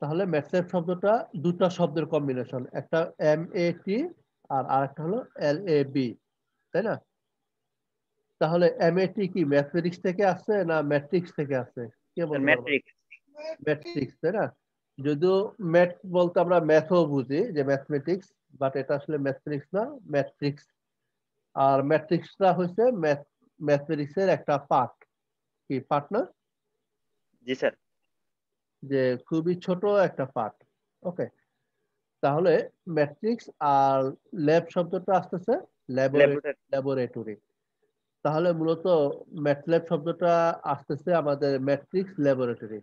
তাহলে ম্যাটল্যাব শব্দটা দুটো শব্দের কম্বিনেশন, একটা MAT আর আরেকটা হলো LAB, তাই না? তাহলে MAT কি ম্যাথমেটিক্স থেকে আসছে না ম্যাট্রিক্স থেকে আসছে, কে বলতে পারবো? ম্যাট্রিক্স। ম্যাট্রিক্স, তাই না? যদিও ম্যাথ বলতে আমরা ম্যাথও বুঝি যে ম্যাথমেটিক্স, বাট এটা আসলে ম্যাথমেটিক্স না, ম্যাট্রিক্স। আর ম্যাট্রিক্সটা হচ্ছে ম্যাথমেটিক্সের একটা পার্ট। কি পার্ট না? জি স্যার। যে খুবই ছোট একটা পার্ট। ওকে, তাহলে ম্যাট্রিক্স আর ল্যাব শব্দটা আসতেছে ল্যাবরেটরি। ল্যাবরেটরি। তাহলে মূলত ম্যাটল্যাব শব্দটা আসতেছে আমাদের ম্যাট্রিক্স ল্যাবরেটরি।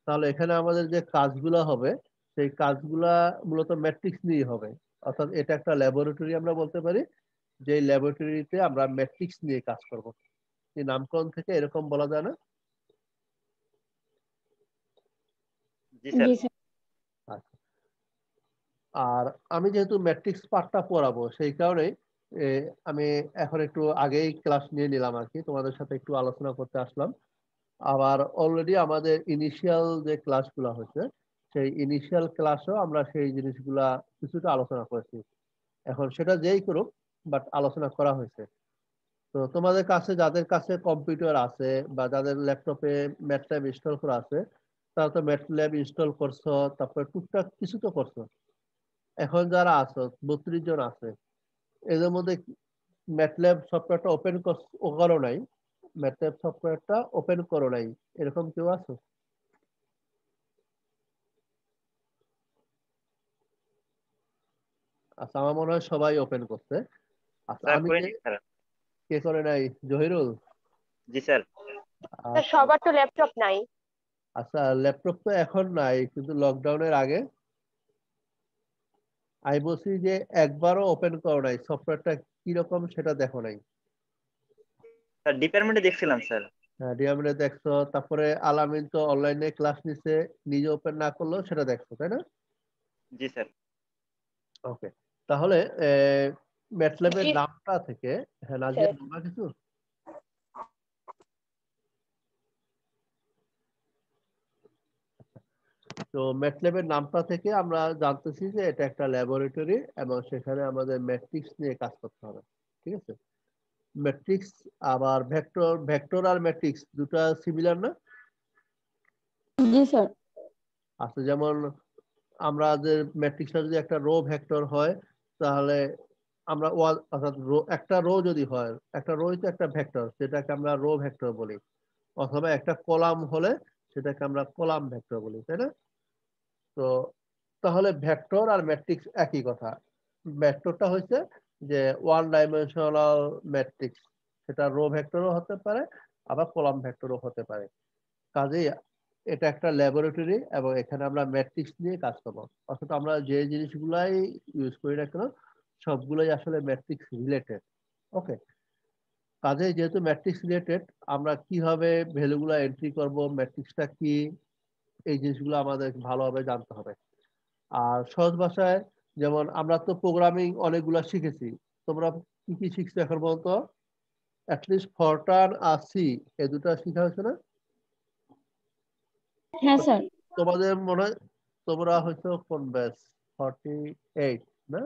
তাহলে এখানে আমাদের যে কাজগুলা হবে সেই কাজগুলা মূলত ম্যাট্রিক্স নিয়ে হবে, অর্থাৎ এটা একটা ল্যাবরেটরি আমরা বলতে পারি, যে ল্যাবরেটরিতে আমরা ম্যাট্রিক্স নিয়ে কাজ করব। এই নামকরণ থেকে এরকম বলা যায় না? জি স্যার। জি স্যার। আচ্ছা। আর আমি যেহেতু ম্যাট্রিক্স পার্টটা পড়াবো সেই কারণে আমি এখন একটু আগেই ক্লাস নিয়ে নিলাম আর কি, তোমাদের সাথে একটু আলোচনা করতে আসলাম। আবার অলরেডি আমাদের ইনিশিয়াল যে ক্লাসগুলো হয়েছে সেই ইনিশিয়াল ক্লাসেও আমরা সেই জিনিসগুলা কিছুটা আলোচনা করেছি। এখন সেটা যেই করুক, বাট আলোচনা করা হয়েছে। তো তোমাদের কাছে যাদের কাছে কম্পিউটার আছে বা যাদের ল্যাপটপে ম্যাটল্যাব ইনস্টল করা আছে, তারা তো ম্যাটল্যাব ইনস্টল করছো, তারপরে টুকটাক কিছু তো করছো। এখন যারা আছো 32 জন আছে, এদের মধ্যে ম্যাটল্যাব সফটওয়্যারটা ওপেন করো নাই, ম্যাটল্যাব সফটওয়্যারটা ওপেন করো নাই, এরকম কেউ আছে? আচ্ছা, আমার মনে হয় সবাই ওপেন করছে। আচ্ছা, স্যার আমি যে করিনি স্যার। কে করে নাই, জহিরুল? জি স্যার। স্যার আচ্ছা। সবার তো ল্যাপটপ নাই। আচ্ছা, ল্যাপটপ তো এখন নাই, কিন্তু লকডাউনের আগে আমি বলছি যে একবারও ওপেন করো নাই, সফটওয়্যারটা কিরকম সেটা দেখো নাই। স্যার ডিপার্টমেন্টে দেখছিলাম স্যার। হ্যাঁ, ডিএমএ দেখছো, তারপরে আলামিন তো অনলাইনে ক্লাস নিছে, নিজে ওপেন না করলেও সেটা দেখছো, তাই না? জি স্যার। ওকে, তাহলে ম্যাটল্যাবের জি নামটা থেকে, হ্যাঁ নাজিয়া স্যার। বলবা কিছু? তো ম্যাটল্যাবের নামটা থেকে আমরা জানতেছি যে এটা একটা ল্যাবরেটরি এবং সেখানে আমাদের ম্যাট্রিক্স নিয়ে কাজ করতে হবে। ঠিক আছে? ম্যাট্রিক্স আবার ভেক্টর, ভেক্টর আর ম্যাট্রিক্স দুটা সিমিলার না? জি স্যার। আচ্ছা, যেমন আমরা যে ম্যাট্রিক্সটা যদি একটা রো ভেক্টর হয়, তাহলে আমরা অর্থাৎ একটা রো যদি হয়, একটা রো তো একটা ভেক্টর, সেটাকে আমরা রো ভেক্টর বলি। অথবা একটা কলাম হলে সেটাকে আমরা কলাম ভেক্টর বলি, তাই না? তো তাহলে ভেক্টর আর ম্যাট্রিক্স একই কথা। ভেক্টরটা হচ্ছে যে ওয়ান ডাইমেনশনাল ম্যাট্রিক্স, সেটা রো ভেক্টরও হতে পারে আবার কলাম ভেক্টরও হতে পারে। কাজেই এটা একটা ল্যাবরেটরি এবং এখানে আমরা ম্যাট্রিক্স নিয়ে কাজ করবো। অর্থাৎ আমরা যে জিনিসগুলাই ইউজ করি না কেন সবগুলোই আসলে ম্যাট্রিক্স রিলেটেড। ওকে, কাজেই যেহেতু ম্যাট্রিক্স রিলেটেড, আমরা কিভাবে ভ্যালুগুলো এন্ট্রি করব, ম্যাট্রিক্সটা কি, এই জিনিসগুলো আমাদের ভালোভাবে জানতে হবে। আর সহজ ভাষায়, যেমন আমরা তো প্রোগ্রামিং অনেকগুলা শিখেছি, তোমরা কি কি শিখছো এখন বলতো? অ্যাটলিস্ট ফরট্রান আর সি, এই দুটো শিখা হয়েছে না? হ্যাঁ স্যার। তোমাদের মনে হয় তোমরা হয়তো কোন ব্যাচ, 48 না?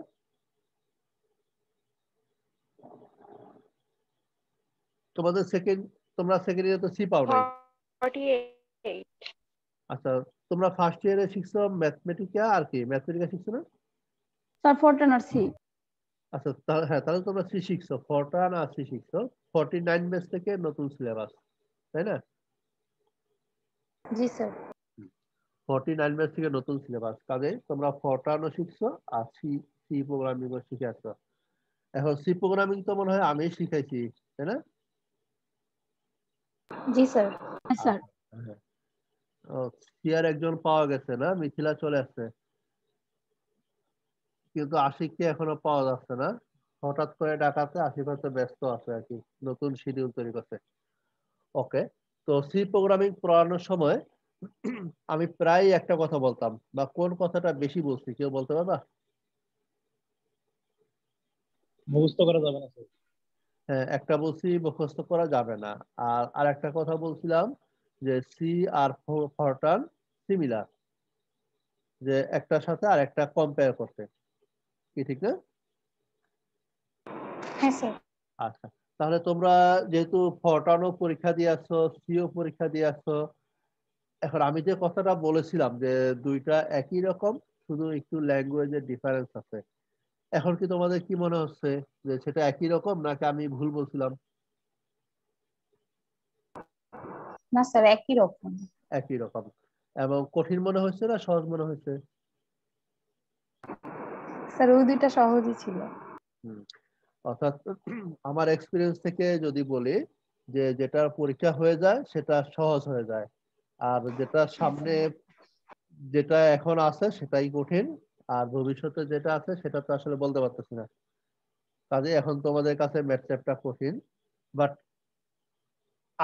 তোমাদের সেকেন্ড, তোমরা সেকেন্ড ইয়ারে তো সি পাও নাই। 48। আচ্ছা, তোমরা ফার্স্ট ইয়ারে শিখছো ম্যাথমেটিকা আর কি, ম্যাথমেটিকা শিখছো না? স্যার ফোরটান আর সি। আচ্ছা, হ্যাঁ, তাহলে তোমরা সি শিখছো, ফরট্রান আর সি শিখছো। 49 ব্যাচ থেকে নতুন সিলেবাস, তাই না? জি স্যার। 49 ব্যাচ থেকে নতুন সিলেবাস, কাজে তোমরা ফরট্রানও শিখছো আর সি, সি প্রোগ্রামিং ও শিখে আসছো। এখন সি প্রোগ্রামিং তো মনে হয় আমি শিখাইছি, তাই না? জি স্যার। হ্যাঁ স্যার। আচ্ছা, হ্যাঁ। ও, সি আর একজন পাওয়া গেছে না, মিথিলা চলে আসছে, কিন্তু আশিককে এখনো পাওয়া যাচ্ছে না। হঠাৎ করে ডাকাতে আশিক হয়তো ব্যস্ত আছে আর কি, নতুন শিডিউল তৈরি করছে। ওকে, তো সি প্রোগ্রামিং পড়ানোর সময় আমি প্রায় একটা কথা বলতাম, বা কোন কথাটা বেশি বলছি কেউ বলতে পারবা? মুখস্থ করা যাবে না স্যার। হ্যাঁ, একটা বলছি মুখস্থ করা যাবে না। আর একটা কথা বলছিলাম যে সি আর ফরট্রান সিমিলার। যে একটার সাথে আর একটা কম্পেয়ার করতে, কি ঠিক না? হ্যাঁ স্যার। আচ্ছা, তাহলে তোমরা যেহেতু ফরটানও পরীক্ষা দিয়ে আসছো, সিও পরীক্ষা দিয়ে আসছো, এখন আমি যে কথাটা বলেছিলাম যে দুইটা একই রকম, শুধু একটু ল্যাঙ্গুয়েজের ডিফারেন্স আছে, এখন কি তোমাদের কি মনে হচ্ছে যে সেটা একই রকম নাকি আমি ভুল বলছিলাম? না স্যার, একই রকম। একই রকম। এবং কঠিন মনে হচ্ছে না সহজ মনে হচ্ছে? স্যার ওই দুইটা সহজই ছিল। হুম। অর্থাৎ আমার এক্সপিরিয়েন্স থেকে যদি বলি যে যেটা পরীক্ষা হয়ে যায় সেটা সহজ হয়ে যায়, আর যেটা সামনে যেটা এখন আছে সেটাই কঠিন, আর ভবিষ্যতে যেটা আছে সেটা তো আসলে বলতে পারতেছি না। কাজে এখন তোমাদের কাছে ম্যাথটা কঠিন, বাট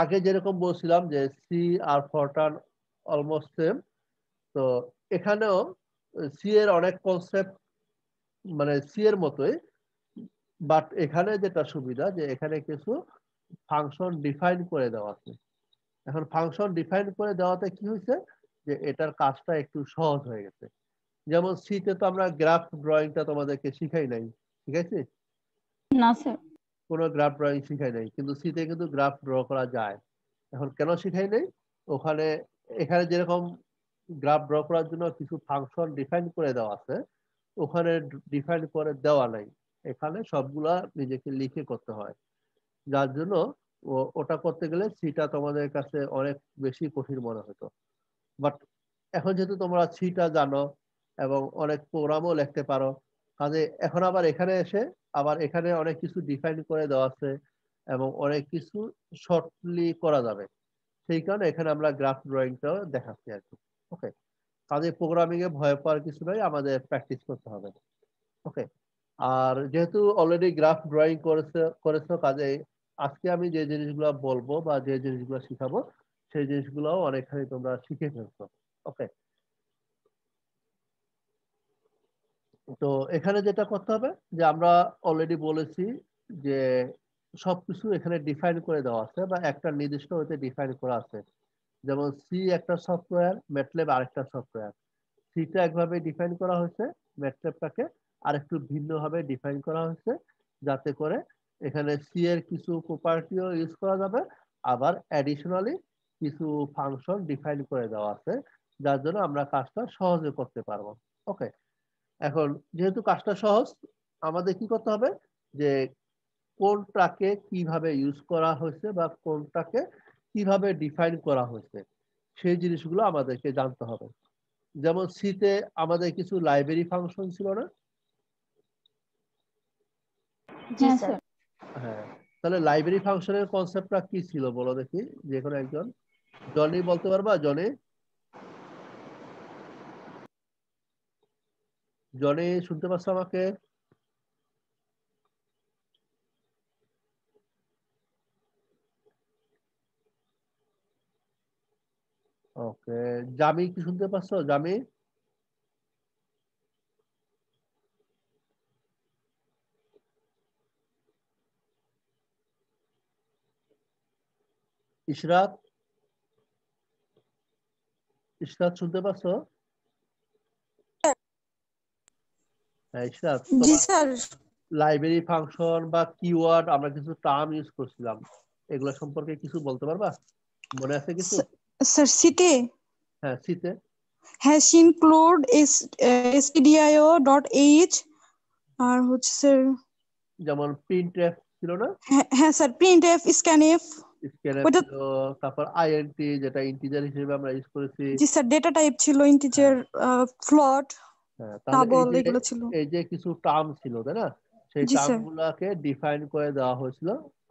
আগে যেরকম বলছিলাম যে সি আর ফরটার্ন অলমোস্ট সেম, তো এখানেও সি এর অনেক কনসেপ্ট মানে সি এর মতোই, বাট এখানে যেটা সুবিধা যে এখানে কিছু ফাংশন ডিফাইন করে দেওয়া আছে। এখন ফাংশন ডিফাইন করে দেওয়াতে কি হয়েছে যে এটার কাজটা একটু সহজ হয়ে গেছে। যেমন সিতে তো আমরা গ্রাফ ড্রয়িংটা তোমাদেরকে শিখাই নাই, ঠিক আছে? না স্যার। কোনো গ্রাফ ড্রয়িং শিখাই নাই, কিন্তু সিতে কিন্তু গ্রাফ ড্র করা যায়। এখন কেন শিখাই নাই? ওখানে এখানে যেরকম গ্রাফ ড্র করার জন্য কিছু ফাংশন ডিফাইন করে দেওয়া আছে, ওখানে ডিফাইন করে দেওয়া নাই, এখানে সবগুলা নিজেকে লিখে করতে হয়, যার জন্য ওটা করতে গেলে সিটা তোমাদের কাছে অনেক বেশি কঠিন মনে হতো। বাট এখন যেহেতু তোমরা সিটা জানো এবং অনেক প্রোগ্রামও লিখতে পারো, কাজে এখন আবার এখানে এসে আবার এখানে অনেক কিছু ডিফাইন করে দেওয়া আছে এবং অনেক কিছু শর্টলি করা যাবে, সেই কারণে এখানে আমরা গ্রাফ ড্রয়িংটাও দেখাচ্ছি আর কি। ওকে, কাজে প্রোগ্রামিং এ ভয় পাওয়ার কিছু নাই, আমাদের প্র্যাকটিস করতে হবে। ওকে, আর যেহেতু অলরেডি গ্রাফ ড্রয়িং করেছো কাজে আজকে আমি যে জিনিসগুলো বলবো বা যে জিনিসগুলো শিখাবো সেই জিনিসগুলো অনেকখানি তোমরা শিখে ফেলছো। ওকে, তো এখানে যেটা করতে হবে যে আমরা অলরেডি বলেছি যে সবকিছু এখানে ডিফাইন করে দেওয়া আছে বা একটা নির্দিষ্ট হতে ডিফাইন করা আছে। যেমন সি একটা সফটওয়্যার, ম্যাটল্যাব আরেকটা সফটওয়্যার। সিটা একভাবে ডিফাইন করা হয়েছে, ম্যাটল্যাবটাকে আরেকটু ভিন্নভাবে ডিফাইন করা হয়েছে, যাতে করে এখানে সি এর কিছু প্রপার্টিও ইউজ করা যাবে, আবার অ্যাডিশনালি কিছু ফাংশন ডিফাইন করে দেওয়া আছে, যার জন্য আমরা কাজটা সহজে করতে পারবো। ওকে, এখন যেহেতু কাজটা সহজ, আমাদের কি করতে হবে যে কোনটাকে কিভাবে ইউজ করা হয়েছে বা কোনটাকে কিভাবে ডিফাইন করা হয়েছে সেই জিনিসগুলো আমাদেরকে জানতে হবে। যেমন সিতে আমাদের কিছু লাইব্রেরি ফাংশন ছিল না? জি স্যার। হ্যাঁ, তাহলে লাইব্রেরি ফাংশনের কনসেপ্টটা কি ছিল বলো দেখি, যে কোনো একজন। জনি বলতে পারবা? জনি, জনি শুনতে পাচ্ছ আমাকে? ওকে, জামি কি শুনতে পাচ্ছ? জামি, ইশরাত, ইশরাত শুনতে পাচ্ছ? হ্যাঁ ইশরাত, জি তোমার স্যার। লাইব্রেরি ফাংশন বা কিওয়ার্ড আমরা কিছু টার্ম ইউজ করছিলাম, এগুলো সম্পর্কে কিছু বলতে পারবা? মনে আছে কিছু? স্যার সিতে হ্যাঁ সিতে হ্যাশ ইনক্লুড stdio.h আর হচ্ছে স্যার যেমন প্রিন্টএফ ছিল না? হ্যাঁ স্যার প্রিন্টএফ স্ক্যানএফ স্ক্যানএফ ওটা। ছিল, তারপর আইএনটি যেটা ইন্টিজার হিসেবে আমরা ইউজ করেছি। জি স্যার ডেটা টাইপ ছিল ইন্টিজার, হ্যাঁ ফ্লোট, হ্যাঁ, তাহলে ডাবল এগুলো ছিল। এই যে কিছু টার্ম ছিল তাই না, সেই জি টার্ম স্যার। গুলাকে ডিফাইন করে দেওয়া হয়েছিল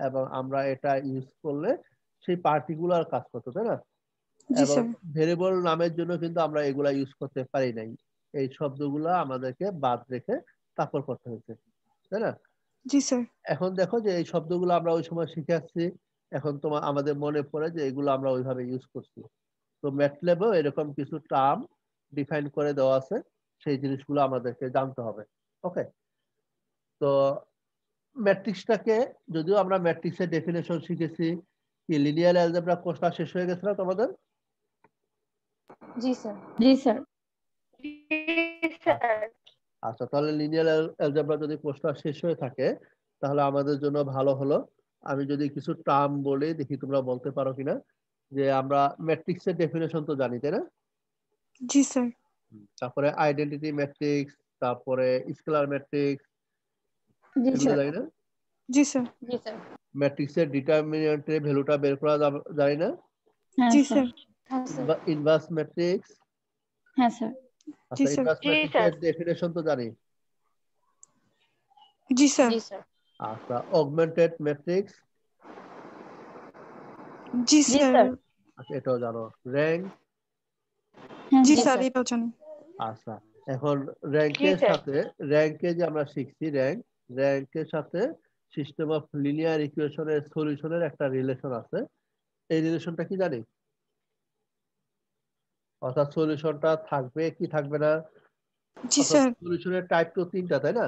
এবং আমরা এটা ইউজ করলে সেই পার্টিকুলার কাজ করতো তাই না? জি এবং স্যার। ভেরিয়েবল নামের জন্য কিন্তু আমরা এগুলা ইউজ করতে পারি নাই, এই শব্দগুলা আমাদেরকে বাদ রেখে তারপর করতে হয়েছে তাই না? জি স্যার। এখন দেখো যে এই শব্দগুলো আমরা ওই সময় শিখে আসছি, এখন তোমার আমাদের মনে পড়ে যে এগুলো আমরা ওইভাবে ইউজ করছি। তো ম্যাটল্যাবেও এরকম কিছু টার্ম ডিফাইন করে দেওয়া আছে, সেই জিনিসগুলো আমাদেরকে জানতে হবে। ওকে, তো ম্যাট্রিক্সটাকে, যদিও আমরা ম্যাট্রিক্সের ডেফিনেশন শিখেছি, কি লিনিয়ার অ্যালজেব্রা কোর্সটা শেষ হয়ে গেছে না তোমাদের? জি স্যার। জি স্যার। স্যার। আচ্ছা, তাহলে লিনিয়ার অ্যালজেব্রা যদি কোর্সটা শেষ হয়ে থাকে তাহলে আমাদের জন্য ভালো হলো আমি যদি কিছু টার্ম বলি, দেখি তোমরা বলতে পারো কিনা। যে আমরা ম্যাট্রিক্সের ডেফিনেশন তো জানি, তাই না? জি স্যার। তারপরে আইডেন্টিটি ম্যাট্রিক্স, তারপরে স্কেলার ম্যাট্রিক্স, জি এগুলো স্যার। জানি না? জি স্যার। জি স্যার। ম্যাট্রিক্সের ডিটারমিনেন্টের ভ্যালুটা বের করা জানি না? হ্যাঁ জি স্যার। স্যার। হ্যাঁ স্যার। ইনভার্স ম্যাট্রিক্স, হ্যাঁ স্যার। জি আচ্ছা স্যার। ইনভার্স ম্যাট্রিক্সের ডেফিনেশন তো জানি। জি স্যার। জি স্যার। আচ্ছা অগমেন্টেড ম্যাট্রিক্স, জি জি স্যার। স্যার। আচ্ছা এটাও জানো। র্যাঙ্ক, হ্যাঁ জি জি স্যার, স্যার। এটাও জানি। আচ্ছা এখন র্যাঙ্কের সাথে, র্যাঙ্কে যে আমরা শিখছি র্যাঙ্কের সাথে সিস্টেম অফ লিনিয়ার ইকুয়েশনের সলিউশনের একটা রিলেশন আছে। এই রিলেশনটা কি জানি? অর্থাৎ সলিউশনটা থাকবে কি থাকবে না। জি অর্থাৎ স্যার। সলিউশনের টাইপ তো তিনটা, তাই না?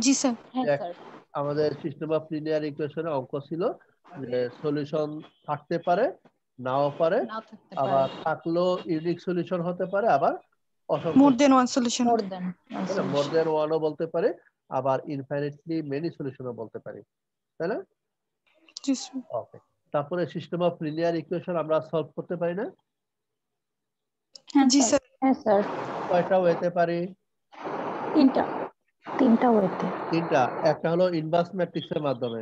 জি স্যার। হ্যাঁ এক, স্যার। আমাদের সিস্টেম অফ লিনিয়ার ইকুয়েশনে অঙ্ক ছিল যে সলিউশন থাকতে পারে, নাও পারে, নাও থাকতে আবার পারে। থাকলেও ইউনিক সলিউশন হতে পারে, আবার অসংখ্য, মোর দেন ওয়ান সলিউশন। মোর দেন তাই না? মোর দেন ওয়ানও বলতে পারে, আবার ইনফাইনাইটলি মেনি সলিউশনও বলতে পারি, তাই না? জি স্যার। ওকে, তারপরে সিস্টেম অফ লিনিয়ার ইকুয়েশন আমরা সলভ করতে পারি না? হ্যাঁ জি স্যার। স্যার। হ্যাঁ স্যার। কয়টা ওয়েতে পারি? তিনটা। তিনটা ওয়েতে। তিনটা। একটা হলো ইনভার্স ম্যাট্রিক্সের মাধ্যমে,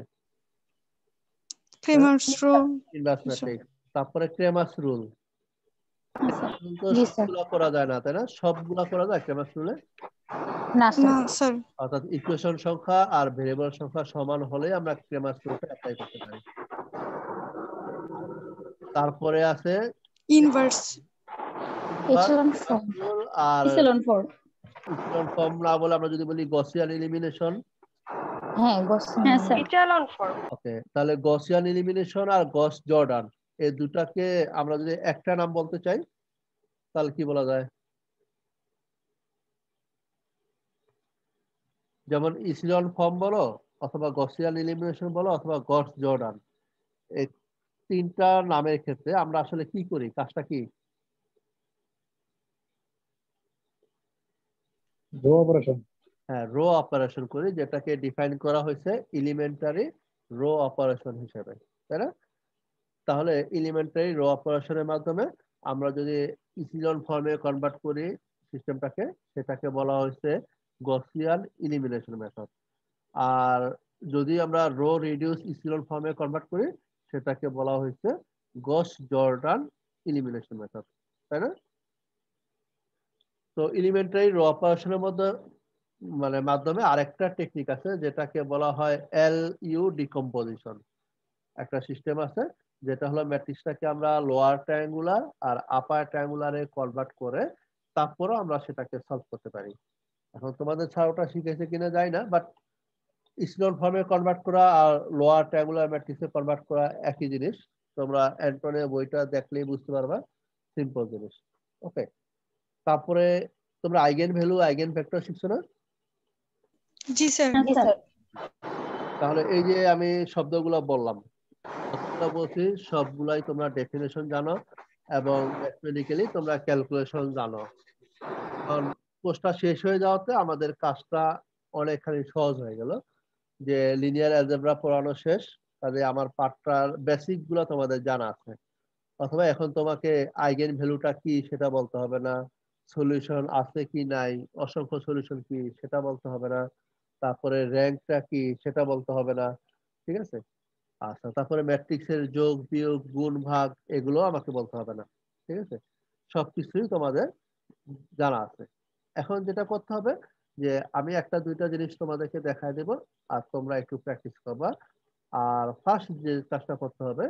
ক্রেমার্স রো। ইনভার্স ম্যাট্রিক্স, তারপরে ক্রেমার্স রুল। হ্যাঁ স্যার। তো জি স্যার। সবগুলা করা যায় না, তাই না? সবগুলা করা যায় ক্রেমার্স রুলে। না না স্যার। স্যার। অর্থাৎ ইকুয়েশন সংখ্যা আর ভেরিয়েবল সংখ্যা সমান হলে আমরা ক্রেমার্স রুলটা অ্যাপ্লাই করতে পারি। তারপরে আছে inverse. Inverse echelon Cramer's form. Rule, আর এচেলন ফর্ম। ইচেলন ফর্ম না বলে আমরা যদি বলি গসিয়ান এলিমিনেশন। হ্যাঁ গসিয়ান। হ্যাঁ স্যার। Echelon form. ওকে, তাহলে গসিয়ান এলিমিনেশন আর গস জর্ডান এই দুটাকে আমরা যদি একটা নাম বলতে চাই তাহলে কি বলা যায়? যেমন ইসিলন ফর্ম বলো, অথবা গসিয়ান এলিমিনেশন বলো, অথবা গস জর্ডান, এই তিনটা নামের ক্ষেত্রে আমরা আসলে কি করি, কাজটা কি? Row operation. হ্যাঁ, রো অপারেশন করি, যেটাকে ডিফাইন করা হয়েছে এলিমেন্টারি রো অপারেশন হিসেবে, তাই না? তাহলে এলিমেন্টারি রো অপারেশনের মাধ্যমে আমরা যদি ইসিলন ফর্মে কনভার্ট করি সিস্টেমটাকে, সেটাকে বলা হয়েছে গসিয়ান এলিমিনেশন মেথড। আর যদি আমরা রো রিডিউস ইসিলন ফর্মে কনভার্ট করি সেটাকে বলা হয়েছে গস জর্ডান এলিমিনেশন মেথড, তাই না? তো এলিমেন্টারি রো অপারেশনের মধ্যে মাধ্যমে আরেকটা টেকনিক আছে যেটাকে বলা হয় এলইউ ডিকম্পোজিশন। একটা সিস্টেম আছে যেটা হলো ম্যাট্রিক্সটাকে আমরা লোয়ার ট্রায়াঙ্গুলার আর আপার ট্রায়াঙ্গুলারে কনভার্ট করে তারপরে আমরা সেটাকে সলভ করতে পারি। এখন তোমাদের ছাড়াটা শিখেছে কিনা জানি না, বাট ইসিলন ফর্মে কনভার্ট করা আর লোয়ার ট্রায়াঙ্গুলার ম্যাট্রিক্সে কনভার্ট করা একই জিনিস। তোমরা অ্যান্টনের বইটা দেখলেই বুঝতে পারবা, সিম্পল জিনিস। ওকে, তারপরে তোমরা আইগেন ভ্যালু আইগেন ভেক্টর শিখছো না? জি স্যার। হ্যাঁ স্যার। তাহলে এই যে আমি শব্দগুলো বললাম, যতগুলো বলছি সবগুলাই তোমরা ডেফিনেশন জানো এবং ম্যাথমেটিক্যালি তোমরা ক্যালকুলেশন জানো। কারণ কোর্সটা শেষ হয়ে যাওয়াতে আমাদের কাজটা অনেকখানি সহজ হয়ে গেল, যে লিনিয়ার অ্যালজেব্রা পড়ানো শেষ, কাজে আমার পার্টটার বেসিক গুলো তোমাদের জানা আছে। অথবা এখন তোমাকে আইগেন ভ্যালুটা কি সেটা বলতে হবে না, সলিউশন আছে কি নাই, অসংখ্য সলিউশন কি সেটা বলতে হবে না, তারপরে র্যাঙ্কটা কি সেটা বলতে হবে না, ঠিক আছে? আচ্ছা, তারপরে ম্যাট্রিক্সের যোগ বিয়োগ গুণ ভাগ এগুলো আমাকে বলতে হবে না, ঠিক আছে? সবকিছুই তোমাদের জানা আছে। এখন যেটা করতে হবে যে আমি একটা দুইটা জিনিস তোমাদেরকে দেখায় দেব আর তোমরা একটু প্র্যাকটিস করবা। আর ফার্স্ট যে কাজটা করতে হবে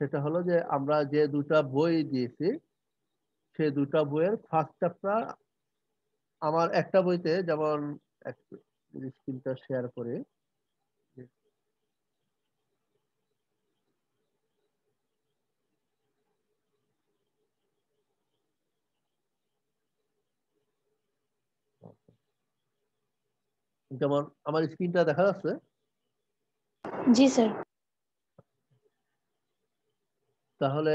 সেটা হলো যে আমরা যে দুটা বই দিয়েছি সেই দুটা বইয়ের ফার্স্ট চ্যাপ্টার, আমার একটা বইতে যেমন, স্ক্রিনটা শেয়ার করে, যেমন আমার স্ক্রিনটা দেখা যাচ্ছে। জি স্যার। তাহলে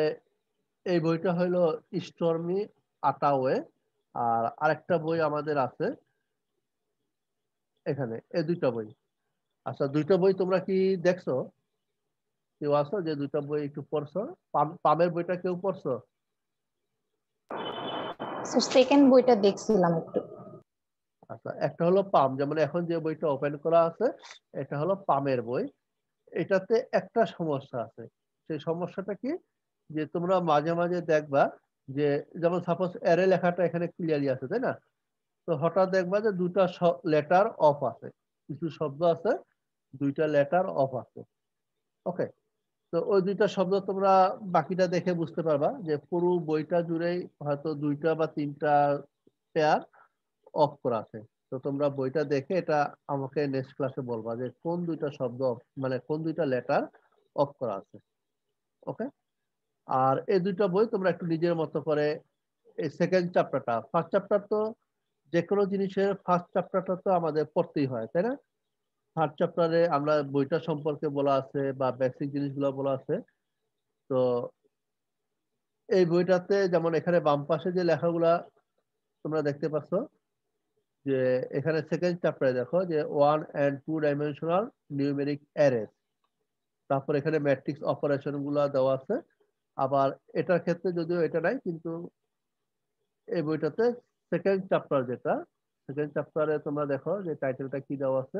এই বইটা হলো স্টর্মি আটাওয়ে, আর আরেকটা বই আমাদের আছে এখানে এই দুইটা বই। আচ্ছা, দুইটা বই তোমরা কি দেখছো? কেউ আছো যে দুইটা বই একটু পড়ছো? পামের বইটা কেউ পড়ছো? স্যার সেকেন্ড বইটা দেখছিলাম একটু। আচ্ছা, একটা হলো পাম, যেমন এখন যে বইটা ওপেন করা আছে এটা হলো পামের বই। এটাতে একটা সমস্যা আছে। সেই সমস্যাটা কি, যে তোমরা মাঝে মাঝে দেখবা যে যেমন সাপোজ অ্যারে লেখাটা এখানে ক্লিয়ারলি আছে, তাই না? তো হঠাৎ দেখবা যে দুটা লেটার অফ আছে, কিছু শব্দ আছে দুইটা লেটার অফ আছে। ওকে, তো ওই দুইটা শব্দ তোমরা বাকিটা দেখে বুঝতে পারবা যে পুরো বইটা জুড়েই হয়তো দুইটা বা তিনটা পেয়ার অফ করা আছে। তো তোমরা বইটা দেখে এটা আমাকে নেক্সট ক্লাসে বলবা যে কোন দুইটা শব্দ মানে কোন দুইটা লেটার অফ করা আছে। ওকে, আর এই দুইটা বই তোমরা একটু নিজের মতো করে, এই সেকেন্ড চ্যাপ্টারটা, ফার্স্ট চ্যাপ্টার তো যে কোনো জিনিসের ফার্স্ট চ্যাপ্টারটা তো আমাদের পড়তেই হয়, তাই না? ফার্স্ট চ্যাপ্টারে আমরা বইটা সম্পর্কে বলা আছে বা বেসিক জিনিসগুলো বলা আছে। তো এই বইটাতে যেমন এখানে বাম পাশে যে লেখাগুলা তোমরা দেখতে পাচ্ছ, যে এখানে সেকেন্ড চ্যাপ্টারে দেখো যে 1 and 2 ডাইমেনশনাল নিউমেরিক অ্যারেস, তারপর এখানে ম্যাট্রিক্স অপারেশন গুলা দেওয়া আছে। আবার এটার ক্ষেত্রে যদিও এটা নাই, কিন্তু এই বইটাতে সেকেন্ড চ্যাপ্টার যেটা, সেকেন্ড চ্যাপ্টারে তোমরা দেখো যে টাইটেলটা কি দেওয়া আছে।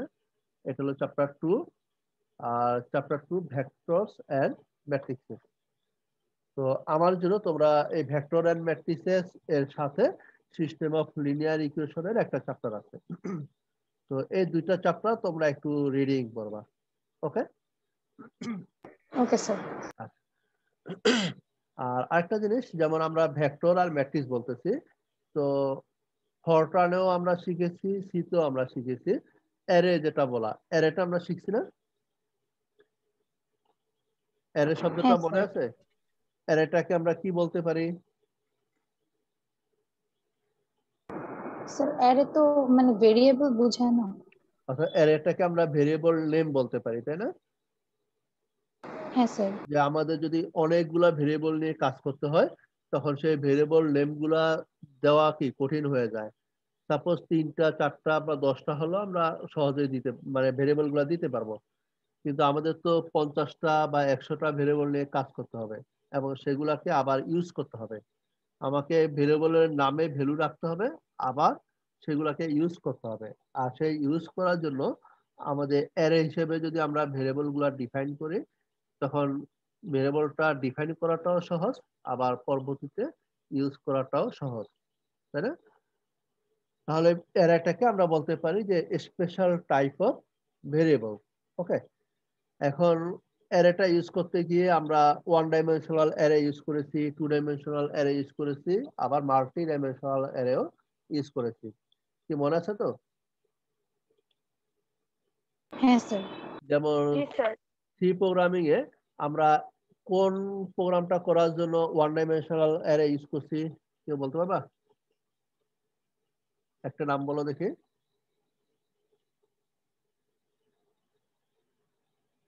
এটা হলো চ্যাপ্টার 2, আর চ্যাপ্টার 2 ভেক্টরস এন্ড ম্যাট্রিক্সেস। তো আমার জন্য তোমরা এই ভেক্টর এন্ড ম্যাট্রিসেস এর সাথে সিস্টেম অফ লিনিয়ার ইকুয়েশনের একটা চ্যাপ্টার আছে। তো এই দুইটা চ্যাপ্টার তোমরা একটু রিডিং করবা। ওকে, ওকে স্যার। আর আরেকটা জিনিস, যেমন আমরা ভেক্টর আর ম্যাট্রিক্স বলতেছি, তো ফরট্রানেও আমরা শিখেছি, সিতেও আমরা শিখেছি, অ্যারে যেটা বলা, অ্যারেটা আমরা শিখছি না? অ্যারে শব্দটা হ্যাঁ মনে স্যার। আছে? অ্যারেটাকে আমরা কি বলতে পারি? স্যার অ্যারে তো মানে ভেরিয়েবল বোঝায় না? অর্থাৎ অ্যারেটাকে আমরা ভেরিয়েবল নেম বলতে পারি, তাই না? হ্যাঁ স্যার। যে আমাদের যদি অনেকগুলা ভেরিয়েবল নিয়ে কাজ করতে হয়, তখন সেই ভেরিয়েবল নেম গুলা দেওয়া কি কঠিন হয়ে যায়। সাপোজ 3টা 4টা বা 10টা হলো আমরা সহজেই দিতে মানে ভেরিয়েবল গুলা দিতে পারবো, কিন্তু আমাদের তো 50টা বা 100টা ভেরিয়েবল নিয়ে কাজ করতে হবে এবং সেগুলাকে আবার ইউজ করতে হবে। আমাকে ভেরিয়েবলের নামে ভ্যালু রাখতে হবে, আবার সেগুলাকে ইউজ করতে হবে। আর সেই ইউজ করার জন্য আমাদের অ্যারে হিসেবে যদি আমরা ভেরিয়েবল গুলা ডিফাইন করি, তখন ভেরিয়েবলটা ডিফাইন করাটাও সহজ, আবার পরবর্তীতে ইউজ করাটাও সহজ, তাই না? তাহলে অ্যারেটাকে আমরা বলতে পারি যে স্পেশাল টাইপ অফ ভেরিয়েবল। ওকে, এখন অ্যারেটা ইউজ করতে গিয়ে আমরা 1 ডাইমেনশনাল অ্যারে ইউজ করেছি, 2 ডাইমেনশনাল অ্যারে ইউজ করেছি, আবার মাল্টি ডাইমেনশনাল অ্যারেও ইউজ করেছি। কি মনে আছে তো? হ্যাঁ স্যার। যেমন সি প্রোগ্রামিং এ আমরা কোন প্রোগ্রামটা করার জন্য 1 ডাইমেনশনাল অ্যারে ইউজ করছি? কেউ বলতে পারবা? একটা নাম বলো দেখি।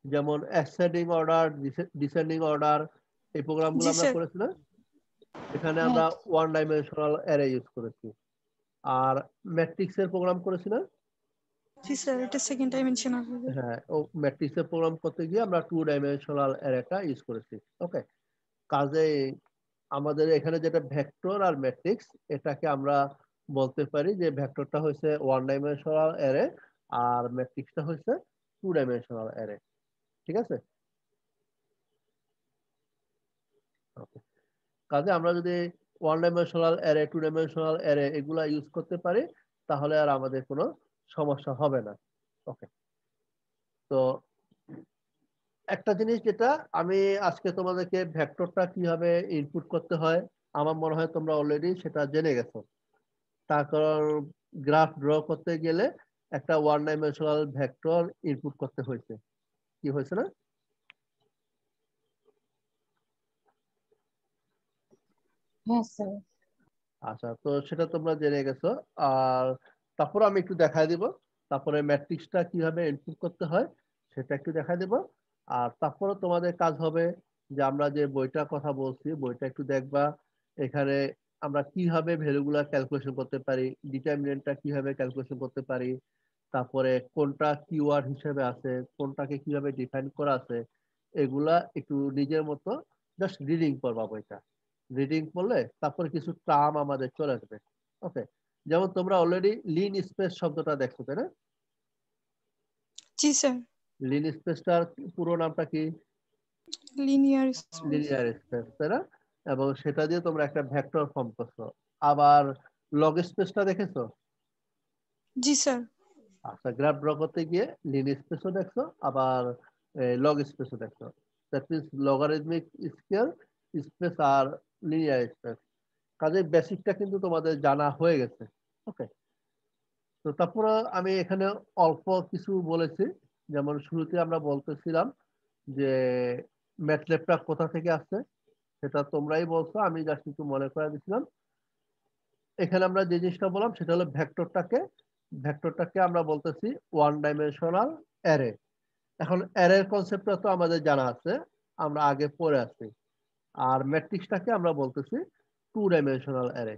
যেমন অ্যাসেন্ডিং অর্ডার, ডিসেন্ডিং অর্ডার, এই প্রোগ্রামগুলো জি আমরা স্যার। করেছি না? এখানে হ্যাঁ আমরা 1 ডাইমেনশনাল অ্যারে ইউজ করেছি। আর ম্যাট্রিক্স এর প্রোগ্রাম করেছি না? জি স্যার, এটা সেকেন্ড ডাইমেনশনাল হবে। হ্যাঁ, ও ম্যাট্রিক্স এর প্রোগ্রাম করতে গিয়ে আমরা 2 ডাইমেনশনাল অ্যারেটা ইউজ করেছি। ওকে, কাজে আমাদের এখানে যেটা ভেক্টর আর ম্যাট্রিক্স, এটাকে আমরা বলতে পারি যে ভেক্টরটা হচ্ছে 1 ডাইমেনশনাল অ্যারে আর ম্যাট্রিক্সটা হচ্ছে 2 ডাইমেনশনাল অ্যারে। ঠিক আছে? Okay. কাজে আমরা যদি 1 ডাইমেনশনাল অ্যারে, 2 ডাইমেনশনাল অ্যারে এগুলা ইউজ করতে পারি, তাহলে আর আমাদের কোনো সমস্যা হবে না। ওকে, তো একটা জিনিস যেটা আমি আজকে তোমাদেরকে ভেক্টরটা কিভাবে ইনপুট করতে হয়, আমার মনে হয় তোমরা অলরেডি সেটা জেনে গেছো। তার কারণ গ্রাফ ড্র করতে গেলে একটা 1 ডাইমেনশনাল ভেক্টর ইনপুট করতে হয়েছে, কি হয়েছে না? হ্যাঁ স্যার। আচ্ছা, তো সেটা তোমরা জেনে গেছো। আর তারপর আমি একটু দেখায় দিব, তারপরে ম্যাট্রিক্সটা কিভাবে ইনপুট করতে হয় সেটা একটু দেখায় দিব। আর তারপরে তোমাদের কাজ হবে যে আমরা যে বইটার কথা বলছি বইটা একটু দেখবা। এখানে আমরা কিভাবে ভ্যালুগুলা ক্যালকুলেশন করতে পারি, ডিটারমিনেন্টটা কিভাবে ক্যালকুলেশন করতে পারি, তারপরে কোনটা কিওয়ার্ড হিসেবে আছে, কোনটাকে কিভাবে ডিফাইন করা আছে, এগুলা একটু নিজের মতো জাস্ট রিডিং করবা বইটা। রিডিং করলে তারপরে কিছু টার্ম আমাদের চলে আসবে। ওকে, যেমন তোমরা অলরেডি লিন স্পেস শব্দটা দেখছো, তাই না? জি স্যার। লিন স্পেসটার পুরো নামটা কি? Linear space. লিনিয়ার স্পেস, তাই না? এবং সেটা দিয়ে তোমরা একটা ভেক্টর ফর্ম করছো। আবার লগ স্পেসটা দেখেছো? জি স্যার। আচ্ছা, গ্রাফ ড্র করতে গিয়ে লিন স্পেসও দেখছো, আবার লগ স্পেসও দেখছো। That means logarithmic scale, space আর লিনিয়ার স্পেস। কাজে বেসিকটা কিন্তু তোমাদের জানা হয়ে গেছে। ওকে, তো তারপরে আমি এখানে অল্প কিছু বলেছি। যেমন শুরুতে আমরা বলতেছিলাম যে ম্যাটল্যাবটা কোথা থেকে আসছে, সেটা তোমরাই বলছো, আমি জাস্ট একটু মনে করে দিছিলাম। এখানে আমরা যে জিনিসটা বললাম সেটা হলো ভেক্টরটাকে আমরা বলতেছি ওয়ান ডাইমেনশনাল অ্যারে। এখন অ্যারের কনসেপ্টটা তো আমাদের জানা আছে, আমরা আগে পড়ে আছি। আর ম্যাট্রিক্সটাকে আমরা বলতেছি টু ডাইমেনশনাল অ্যারে।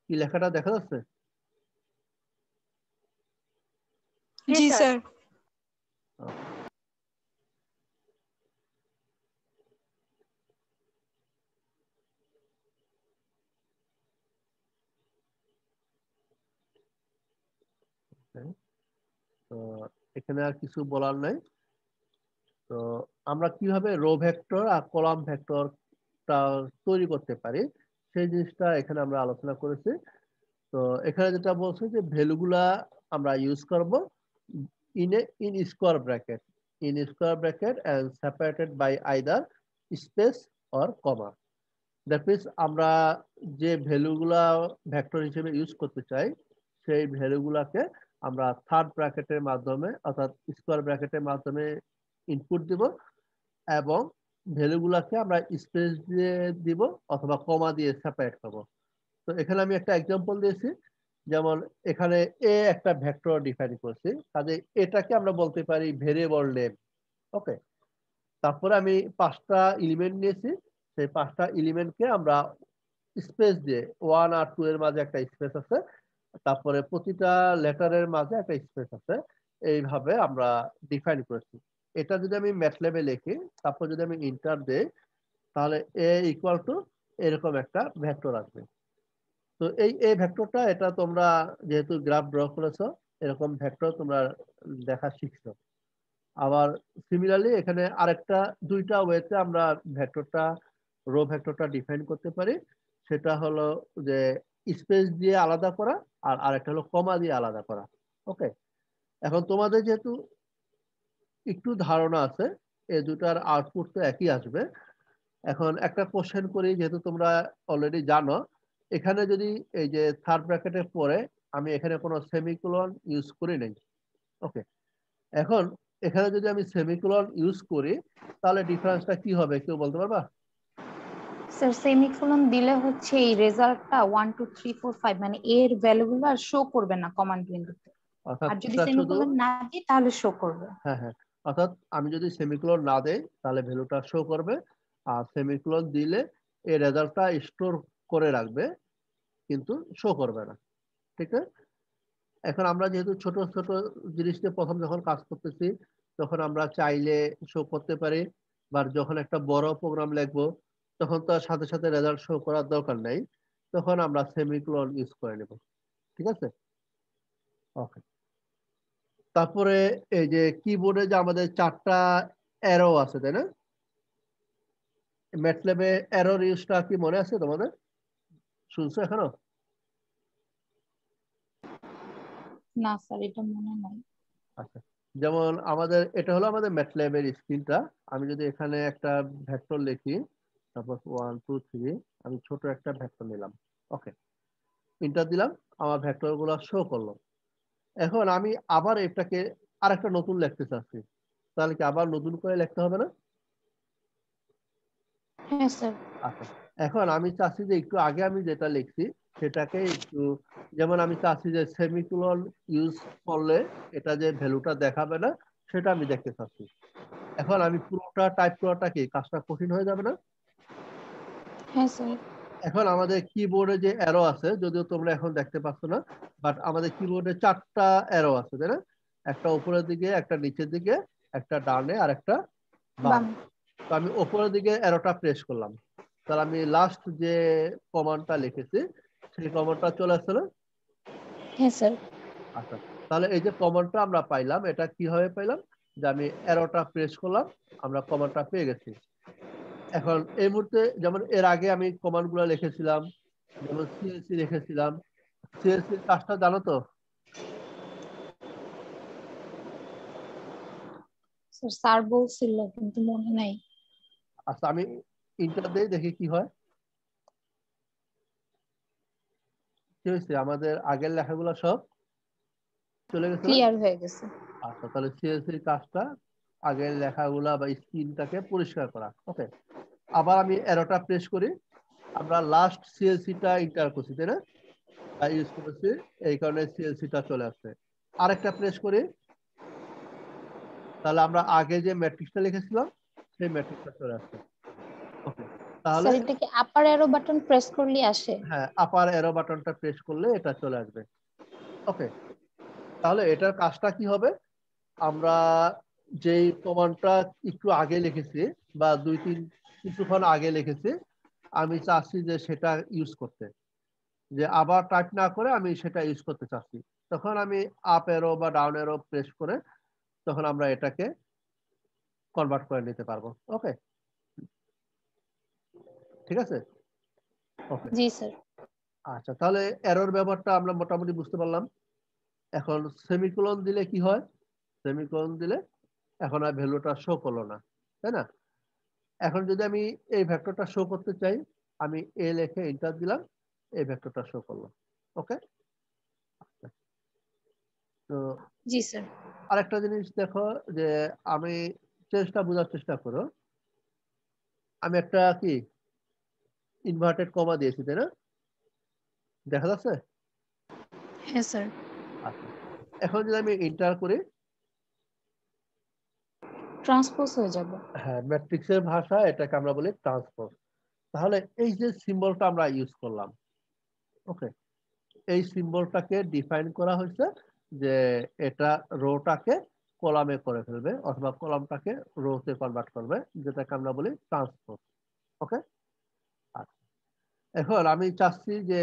কি লেখাটা দেখা যাচ্ছে? জি স্যার। তো এখানে আর কিছু বলার নাই। তো আমরা কিভাবে রো ভেক্টর আর কলাম ভেক্টরটা তৈরি করতে পারি সেই জিনিসটা এখানে আমরা আলোচনা করেছি। তো এখানে যেটা বলছে যে ভ্যালুগুলা আমরা ইউজ করব in square bracket and separated by either space or comma. That means আমরা যে ভ্যালুগুলা ভেক্টর হিসেবে ইউজ করতে চাই সেই ভ্যালুগুলাকে আমরা থার্ড ব্র্যাকেটের মাধ্যমে অর্থাৎ স্কোয়ার ব্র্যাকেটের মাধ্যমে ইনপুট দিব, এবং ভ্যালুগুলাকে আমরা স্পেস দিয়ে দিব অথবা কমা দিয়ে সেপারেট করব। তো এখানে আমি একটা এক্সাম্পল দিয়েছি, যেমন এখানে এ একটা ভেক্টর ডিফাইন করছি, কাজে এটাকে আমরা বলতে পারি ভেরিয়েবল নেম। ওকে, তারপরে আমি 5টা এলিমেন্ট নিয়েছি, সেই 5টা এলিমেন্টকে আমরা স্পেস দিয়ে 1 আর 2 এর মাঝে একটা স্পেস আছে, তারপরে প্রতিটা লেটারের মাঝে একটা স্পেস আছে, এইভাবে আমরা ডিফাইন করেছি। এটা যদি আমি ম্যাটল্যাবে লিখি, তারপর যদি আমি ইন্টার দেই, তাহলে এ ইকুয়াল টু এরকম একটা ভেক্টর আসবে। তো এই ভেক্টরটা, এটা তোমরা যেহেতু গ্রাফ ড্র করেছো, এরকম ভেক্টর তোমরা দেখা শিখছো। আবার সিমিলারলি এখানে আরেকটা দুইটা ওয়েতে আমরা রো ভেক্টরটা ডিফাইন করতে পারি। সেটা হলো যে স্পেস দিয়ে আলাদা করা, আর আরেকটা হলো কমা দিয়ে আলাদা করা। ওকে, এখন তোমাদের যেহেতু একটু ধারণা আছে, এই দুটার আউটপুট তো একই আসবে। এখন একটা কোশ্চেন করি, যেহেতু তোমরা অলরেডি জানো, এখানে যদি এই যে থার্ড ব্র্যাকেটের পরে আমি এখানে কোনো সেমিকোলন ইউজ করি নাই। ওকে, এখন এখানে যদি আমি সেমিকোলন ইউজ করি তাহলে ডিফারেন্সটা কি হবে, কেউ বলতে পারবা? স্যার সেমিকোলন দিলে হচ্ছে এই রেজাল্টটা 1 2 3 4 5 মানে এর ভ্যালুগুলো আর শো করবে না কমান্ড উইন্ডোতে। অর্থাৎ আর যদি এটা শুধু, সেমিকোলন না দিই তাহলে শো করবে। হ্যাঁ হ্যাঁ, অর্থাৎ আমি যদি সেমিকোলন না দেই তাহলে ভ্যালুটা শো করবে, আর সেমিকোলন দিলে এই রেজাল্টটা স্টোর করে রাখবে কিন্তু শো করবে না। ঠিক আছে, এখন আমরা যেহেতু ছোট ছোট জিনিস নিয়ে প্রথম যখন কাজ করতেছি, তখন আমরা চাইলে শো করতে পারি, বা যখন একটা বড় প্রোগ্রাম লিখবো তখন তো আর সাথে সাথে রেজাল্ট শো করার দরকার নাই, তখন আমরা সেমিকোলন ইউজ করে নেব। ঠিক আছে, ওকে। তারপরে এই যে কিবোর্ডে যে আমাদের 4টা অ্যারো আছে, তাই না? ম্যাটল্যাবে অ্যারোর ইউজটা কি মনে আছে তোমাদের? শুনছো এখনো? না স্যার এটা মনে নাই। আচ্ছা, যেমন আমাদের এটা হলো আমাদের ম্যাটল্যাবের স্ক্রিনটা। আমি যদি এখানে একটা ভেক্টর লিখি, তারপর 1 2 3, আমি ছোট একটা ভেক্টর নিলাম। ওকে, এন্টার দিলাম, আমার ভেক্টর গুলো শো করলো। এখন আমি আবার এটাকে আরেকটা নতুন লিখতে চাচ্ছি, তাহলে কি আবার নতুন করে লিখতে হবে না? হ্যাঁ স্যার। আচ্ছা, এখন আমি চাচ্ছি যে একটু আগে আমি যেটা লিখছি সেটাকে একটু, যেমন আমি চাচ্ছি যে সেমিকোলন ইউজ করলে এটা যে ভ্যালুটা দেখাবে না সেটা আমি দেখতে চাচ্ছি। এখন আমি পুরোটা টাইপ করাটা কি কাজটা কঠিন হয়ে যাবে না? হ্যাঁ স্যার। এখন আমাদের কিবোর্ডে যে অ্যারো আছে, যদিও তোমরা এখন দেখতে পাচ্ছ না, বাট আমাদের কিবোর্ডে 4টা অ্যারো আছে, তাই না? একটা উপরের দিকে, একটা নিচের দিকে, একটা ডানে আর একটা বাম। বাম। তো আমি উপরের দিকে অ্যারোটা প্রেস করলাম, তাহলে আমি লাস্ট যে কমান্ডটা লিখেছি সেই কমান্ডটা চলে আসলো। হ্যাঁ স্যার। আচ্ছা, তাহলে এই যে কমান্ডটা আমরা পাইলাম, এটা কিভাবে পাইলাম? যে আমি অ্যারোটা প্রেস করলাম, আমরা কমান্ডটা পেয়ে গেছি। এখন এই মুহূর্তে যেমন এর আগে আমি কমান্ডগুলো লিখেছিলাম, যেমন সিএলসি লিখেছিলাম, সিএলসির কাজটা জানো তো? স্যার স্যার বলছিল কিন্তু মনে নাই। আচ্ছা, আমি ইন্টার দিয়ে দেখি কি হয়। কি হয়েছে? আমাদের আগের লেখাগুলো সব চলে গেছে না? ক্লিয়ার হয়ে গেছে। আচ্ছা, তাহলে সিএলসির কাজটা আগের লেখাগুলা বা স্ক্রিনটাকে পরিষ্কার করা। ওকে, আবার আমি অ্যারোটা প্রেস করি, আমরা লাস্ট সিএলসিটা ইন্টার করছি তাই না, ইউজ করেছি, এই কারণে সিএলসিটা চলে আসছে। আরেকটা প্রেস করি, তাহলে আমরা আগে যে ম্যাট্রিক্সটা লিখেছিলাম সেই ম্যাট্রিক্সটা চলে আসছে। ওকে, তাহলে স্যার এটা কি আপার অ্যারো বাটন প্রেস করলে আসে? হ্যাঁ, আপার অ্যারো বাটনটা প্রেস করলে এটা চলে আসবে। ওকে, তাহলে এটার কাজটা কি হবে? আমরা যেই কমান্ডটা একটু আগে লিখেছি বা কিছুক্ষণ আগে লিখেছি, আমি চাচ্ছি যে সেটা ইউজ করতে, যে আবার টাইপ না করে আমি সেটা ইউজ করতে চাচ্ছি, তখন আমি আপ অ্যারো বা ডাউন অ্যারো প্রেস করে তখন আমরা এটাকে কনভার্ট করে নিতে পারবো। ওকে, ঠিক আছে। ওকে, জি স্যার। আচ্ছা, তাহলে এরর ব্যাপারটা আমরা মোটামুটি বুঝতে পারলাম। এখন সেমিকোলন দিলে কি হয়? সেমিকোলন দিলে এখন আর ভ্যালুটা শো করলো না, তাই না? এখন যদি আমি এই ভেক্টরটা শো করতে চাই, আমি এ লিখে এন্টার দিলাম, এই ভেক্টরটা শো করলো। ওকে, তো জি স্যার। আরেকটা জিনিস দেখো, যে আমি চেষ্টা বোঝার চেষ্টা করো, আমি একটা কি ইনভার্টেড কমা দিয়েছি তাই না, দেখা যাচ্ছে? হ্যাঁ স্যার। আচ্ছা, এখন যদি আমি এন্টার করি, ট্রান্সপোজ হয়ে যাবে। হ্যাঁ, ম্যাট্রিক্সের ভাষা এটাকে আমরা বলি ট্রান্সপোজ। তাহলে এই যে সিম্বলটা আমরা ইউজ করলাম, ওকে, এই সিম্বলটাকে ডিফাইন করা হয়েছে যে এটা রোটাকে কলামে করে ফেলবে অথবা কলামটাকে রোতে কনভার্ট করবে, যেটাকে আমরা বলি ট্রান্সপোজ। ওকে, আচ্ছা, এখন আমি চাচ্ছি যে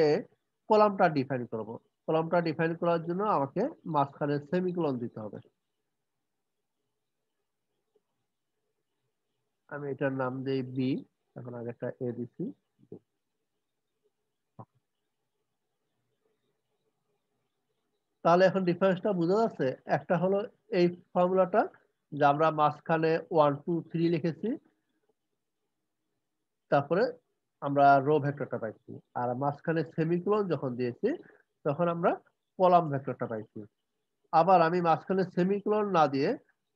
কলামটা ডিফাইন করব। কলামটা ডিফাইন করার জন্য আমাকে মাঝখানে সেমিকোলন দিতে হবে। আমি এটার নাম দিই বি, এখন আগে একটা এ দিচ্ছি। তাহলে এখন ডিফারেন্সটা বোঝা যাচ্ছে? একটা হলো এই ফর্মুলাটা, যে আমরা মাঝখানে 1 2 3 লিখেছি, তারপরে আমরা রো ভেক্টরটা পাইছি, আর মাঝখানে সেমিকোলন যখন দিয়েছি তখন আমরা কলাম ভেক্টরটা পাইছি। আবার আমি মাঝখানে সেমিকোলন না দিয়ে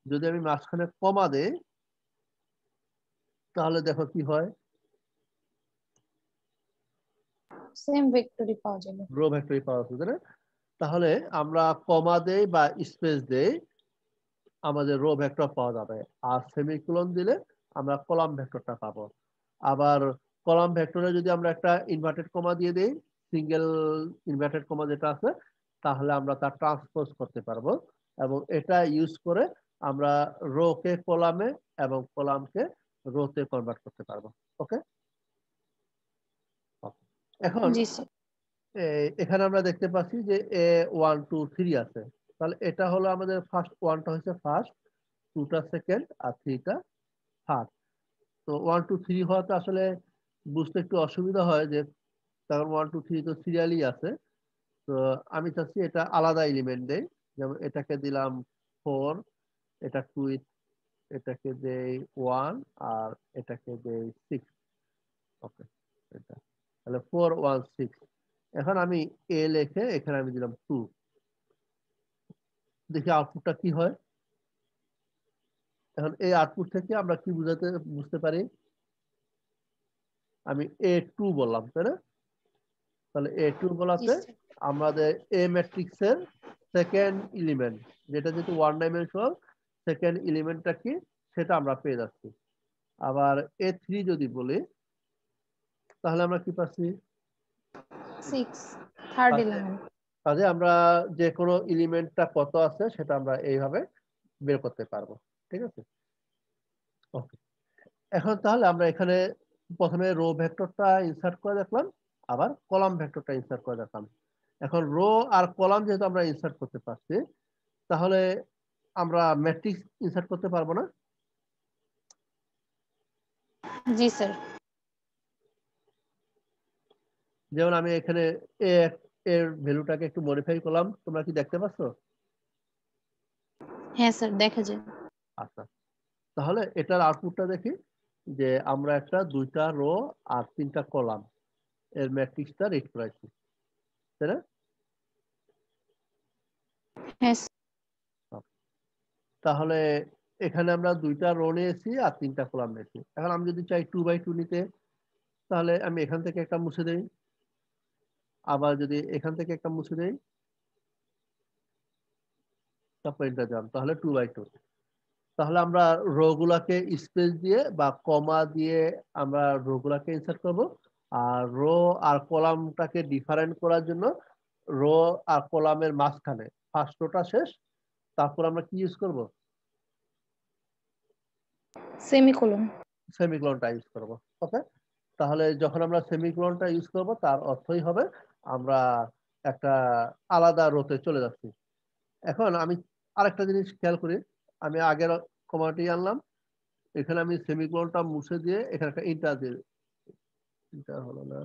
যদি আমি মাঝখানে কমা দেই, তাহলে দেখো কি হয়, সেম ভেক্টরই পাওয়া যাবে। রো ভেক্টরই পাওয়া যাচ্ছে তাই না? তাহলে আমরা কমা দেই বা স্পেস দেই, আমাদের রো ভেক্টর পাওয়া যাবে, আর সেমিকোলন দিলে আমরা কলাম ভেক্টরটা পাবো। আবার কলাম ভেক্টরে যদি আমরা একটা ইনভার্টেড কমা দিয়ে দেই, সিঙ্গেল ইনভার্টেড কমা যেটা আছে, তাহলে আমরা তা ট্রান্সপোজ করতে পারবো, এবং এটা ইউজ করে আমরা রো কে কলামে এবং কলামকে রোতে কনভার্ট করতে পারবো। ওকে, এখন জি স্যার। এখানে আমরা দেখতে পাচ্ছি যে এ 1 2 3 আছে, তাহলে এটা হলো আমাদের ফার্স্ট, ওয়ানটা হচ্ছে ফার্স্ট, টুটা সেকেন্ড, আর থ্রিটা থার্ড। তো 1 2 3 হওয়াতে আসলে বুঝতে একটু অসুবিধা হয়, যে কারণ 1 2 3 তো সিরিয়ালি আছে। তো আমি চাচ্ছি এটা আলাদা এলিমেন্ট দেই, যেমন এটাকে দিলাম 4, এটা 2, এটাকে দেই 1, আর এটাকে দেই 6। ওকে, এটা তাহলে 4 1 6। এখন আমি এ লিখে এখানে আমি দিলাম 2, দেখি আউটপুটটা কি হয়। এখন এই আউটপুট থেকে আমরা কি বুঝতে পারি, আমি A2 বললাম তাই না? তাহলে A2 জি বলাতে স্যার। আমাদের এ ম্যাট্রিক্সের সেকেন্ড এলিমেন্ট, যেটা যেহেতু ওয়ান ডাইমেনশনাল, সেকেন্ড এলিমেন্টটা কি সেটা আমরা পেয়ে যাচ্ছি। আবার A3 যদি বলি, তাহলে আমরা কি পাচ্ছি? 6 থার্ড এলিমেন্ট। কাজে আমরা যে কোনো এলিমেন্টটা কত আছে সেটা আমরা এইভাবে বের করতে পারবো। ঠিক আছে, ওকে। এখন তাহলে আমরা এখানে প্রথমে রো ভেক্টরটা ইনসার্ট করে দেখলাম, আবার কলাম ভেক্টরটা ইনসার্ট করে দেখলাম। এখন রো আর কলাম যেহেতু আমরা ইনসার্ট করতে পারছি, তাহলে আমরা ম্যাট্রিক্স ইনসার্ট করতে পারবো না? জি স্যার। যেমন আমি এখানে এ এর ভ্যালুটাকে একটু মডিফাই করলাম, তোমরা কি দেখতে পাচ্ছ? হ্যাঁ স্যার, দেখা যায়। আচ্ছা, তাহলে এটার আউটপুটটা দেখি যে আমরা একটা 2টা রো আর 3টা কলাম এর ম্যাট্রিক্সটা রিড করাইছি, তাই না? হ্যাঁ তাহলে এখানে আমরা 2টা রো নিয়েছি আর 3টা কলাম নিয়েছি। এখন আমি যদি চাই 2x2 নিতে, তাহলে আমি এখান থেকে একটা মুছে দেই, আবার যদি এখান থেকে একটা মুছে দেই, তারপর এন্টার দিলাম, তাহলে 2x2। তাহলে আমরা রো গুলাকে স্পেস দিয়ে বা কমা দিয়ে আমরা রো গুলাকে ইনসার্ট করব, আর রো আর কলামটাকে ডিফারেন্ট করার জন্য রো আর কলামের মাঝখানে ফার্স্ট রোটা শেষ, তারপর আমরা কি ইউজ করব? সেমিকোলন। সেমিকোলনটা ইউজ করব। ওকে, তাহলে যখন আমরা সেমিকোলনটা ইউজ করব তার অর্থই হবে আমরা একটা আলাদা রোতে চলে যাচ্ছি। এখন আমি আরেকটা জিনিস খেয়াল করি, আমি আগের কমাটি আনলাম, এখানে আমি সেমিকোলনটা মুছে দিয়ে এখানে একটা ইন্টার দিয়ে, ইন্টার হলো না,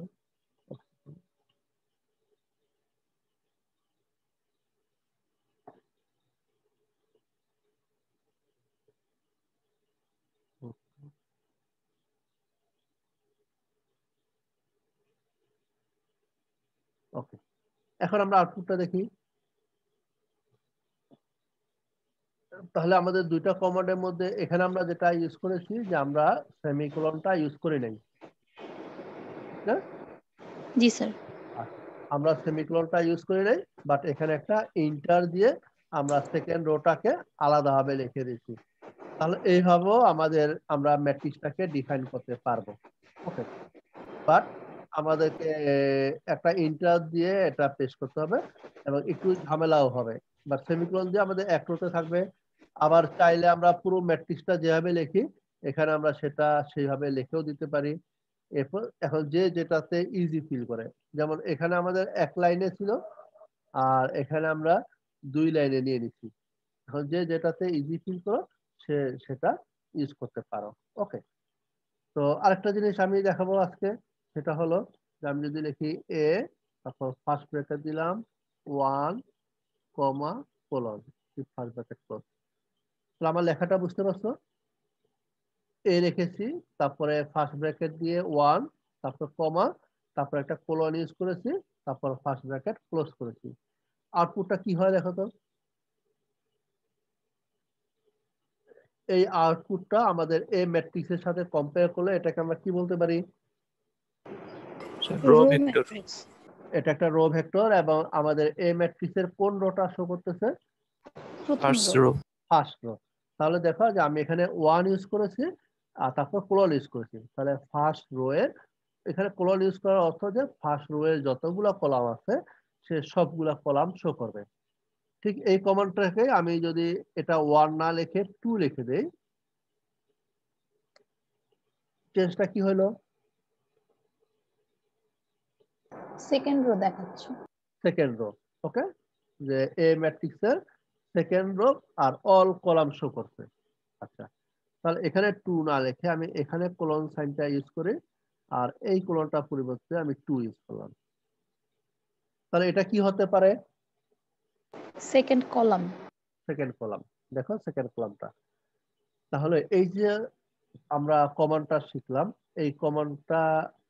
ওকে। এখন আমরা আউটপুটটা দেখি, তাহলে আমাদের 2টা কমান্ডের মধ্যে এখানে আমরা যেটা ইউজ করেছি যে আমরা সেমিকোলনটা ইউজ করি নাই, না? জি স্যার। আচ্ছা, আমরা সেমিকোলনটা ইউজ করি নাই, বাট এখানে একটা ইন্টার দিয়ে আমরা সেকেন্ড রোটাকে আলাদাভাবে লিখে দিচ্ছি। তাহলে এইভাবেও আমরা ম্যাট্রিক্সটাকে ডিফাইন করতে পারবো। ওকে, বাট আমাদেরকে একটা ইন্টার দিয়ে এটা পেশ করতে হবে এবং একটু ঝামেলাও হবে, বাট সেমিকোলন দিয়ে আমাদের এক রোতে থাকবে। আবার চাইলে আমরা পুরো ম্যাট্রিক্সটা যেভাবে লিখি এখানে আমরা সেটা সেইভাবে লিখেও দিতে পারি। এরপর এখন যে যেটাতে ইজি ফিল করে, যেমন এখানে আমাদের এক লাইনে ছিল আর এখানে আমরা 2 লাইনে নিয়ে নিচ্ছি, এখন যে যেটাতে ইজি ফিল করো সে সেটা ইউজ করতে পারো। ওকে, তো আরেকটা জিনিস আমি দেখাবো আজকে, সেটা হলো যে আমি যদি লিখি এ, তারপর ফার্স্ট ব্র্যাকেট দিলাম 1 কমা কোলন, ফার্স্ট ব্র্যাকেট ক্লোজ, তাহলে আমার লেখাটা বুঝতে পারছো? এ রেখেছি, তারপরে ফার্স্ট ব্র্যাকেট দিয়ে 1, তারপর কমা, তারপর একটা কোলন ইউজ করেছি, তারপর ফার্স্ট ব্র্যাকেট ক্লোজ করেছি। আউটপুটটা কি হয় দেখো তো? এই আউটপুটটা আমাদের এ ম্যাট্রিক্সের সাথে কম্পেয়ার করলে এটাকে আমরা কি বলতে পারি? Row matrix. এটা একটা রো ভেক্টর এবং আমাদের এ ম্যাট্রিক্সের কোন রোটা শো করতেছে? প্রথম রো। First row. তাহলে দেখো যে আমি এখানে 1 ইউজ করেছি আর তারপর কোলন ইউজ করেছি, তাহলে ফার্স্ট রো এর এখানে কোলন ইউজ করার অর্থ যে ফার্স্ট রো এর যতগুলা কলাম আছে সে সবগুলা কলাম শো করবে। ঠিক এই কমান্ডটাকে আমি যদি এটা 1 না লিখে 2 লিখে দেই, চেঞ্জটা কি হলো? সেকেন্ড রো দেখাচ্ছে। Second row. ওকে, যে এ ম্যাট্রিক্সের সেকেন্ড রো আর অল কলাম শো করছে। আচ্ছা, তাহলে এখানে 2 না লিখে আমি এখানে কোলন সাইনটা ইউজ করি আর এই কোলনটা পরিবর্তে আমি 2 ইউজ করলাম, তাহলে এটা কি হতে পারে? Second column. Second column. দেখো সেকেন্ড কলামটা, তাহলে এই যে আমরা কমান্ডটা শিখলাম, এই কমান্ডটা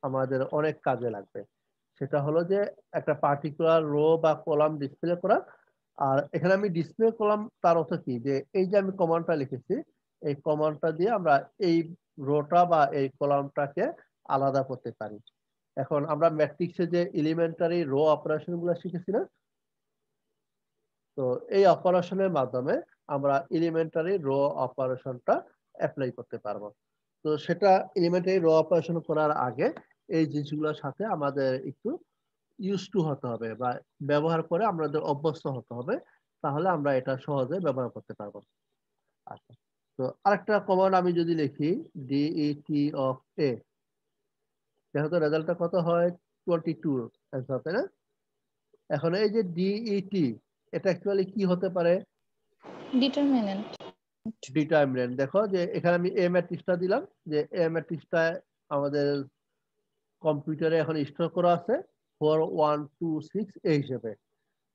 আমাদের অনেক কাজে লাগবে। সেটা হলো যে একটা পার্টিকুলার রো বা কলাম ডিসপ্লে করা, আর এখানে আমি ডিসপ্লে কলাম তার অর্থ কি, যে এই যে আমি কমান্ডটা লিখেছি এই কমান্ডটা দিয়ে আমরা এই রোটা বা এই কলামটাকে আলাদা করতে পারি। এখন আমরা ম্যাট্রিক্সে যে এলিমেন্টারি রো অপারেশন গুলো শিখেছি না, তো এই অপারেশনের মাধ্যমে আমরা এলিমেন্টারি রো অপারেশনটা অ্যাপ্লাই করতে পারবো। তো সেটা এলিমেন্টারি রো অপারেশন করার আগে এই জিনিসগুলোর সাথে আমাদের একটু ইউজ টু হতে হবে বা ব্যবহার করে আমাদের অভ্যস্ত হতে হবে, তাহলে আমরা এটা সহজে ব্যবহার করতে পারবো। আচ্ছা, তো আরেকটা কমান্ড আমি যদি লিখি ডিইটি অফ এ, যেহেতু রেজাল্টটা কত হয় 22 অ্যান্সার, তাই না? এখন এই যে ডিইটি, এটা অ্যাকচুয়ালি কি হতে পারে? ডিটারমিনেন্ট। ডিটারমিনেন্ট। দেখো যে এখানে আমি এ ম্যাট্রিক্সটা দিলাম, যে এ ম্যাট্রিক্সটা আমাদের কম্পিউটারে এখন স্টোর করা আছে 4126 এই হিসেবে,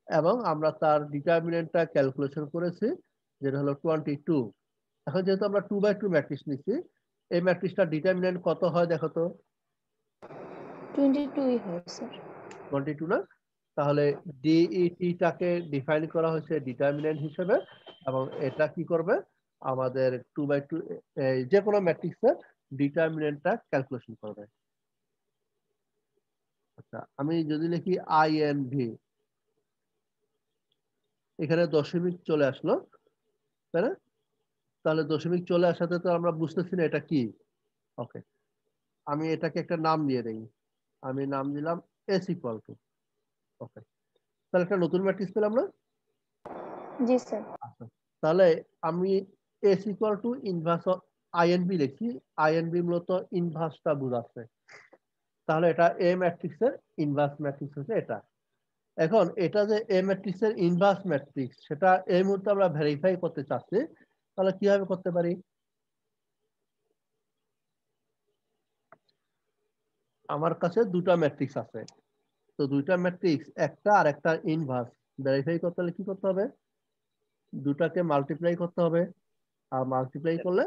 এবং আমরা তার ডিটারমিনেন্টটা ক্যালকুলেশন করেছি যেটা হলো 22। এখন যেহেতু আমরা 2/2 ম্যাট্রিক্স নিচ্ছি, এই ম্যাট্রিক্সটা ডিটারমিনেন্ট কত হয় দেখো তো? 22 হয় স্যার। 22 না? তাহলে ডিইটি টাকে ডিফাইন করা হয়েছে ডিটারমিনেন্ট হিসেবে, এবং এটা কি করবে? আমাদের 2/2 যে কোনো ম্যাট্রিক্সের ডিটারমিনেন্টটা ক্যালকুলেশন করবে। আচ্ছা, আমি যদি লিখি আইএনভি, এখানে দশমিক চলে আসলো, তাই না? তাহলে দশমিক চলে আসাতে তো আমরা বুঝতেছি না এটা কি। ওকে, আমি এটাকে একটা নাম দিয়ে দেই, আমি নাম দিলাম এস ইকুয়াল টু। ওকে, তাহলে একটা নতুন ম্যাট্রিক্স পেলাম না? জি স্যার। আচ্ছা, তাহলে আমি S equal to inverse of INB লিখি, আইএনবি মূলত ইনভার্সটা বোঝাচ্ছে, তাহলে এটা এ ম্যাট্রিক্সের ইনভার্স ম্যাট্রিক্স হচ্ছে এটা। এখন এটা যে এ ম্যাট্রিক্সের ইনভার্স ম্যাট্রিক্স, সেটা এই মুহূর্তে আমরা ভেরিফাই করতে চাচ্ছি, তাহলে কিভাবে করতে পারি? আমার কাছে দুটো ম্যাট্রিক্স আছে, তো দুইটা ম্যাট্রিক্স, একটা আর একটা ইনভার্স ভেরিফাই করতে হলে কি করতে হবে? দুটাকে মাল্টিপ্লাই করতে হবে, আর মাল্টিপ্লাই করলে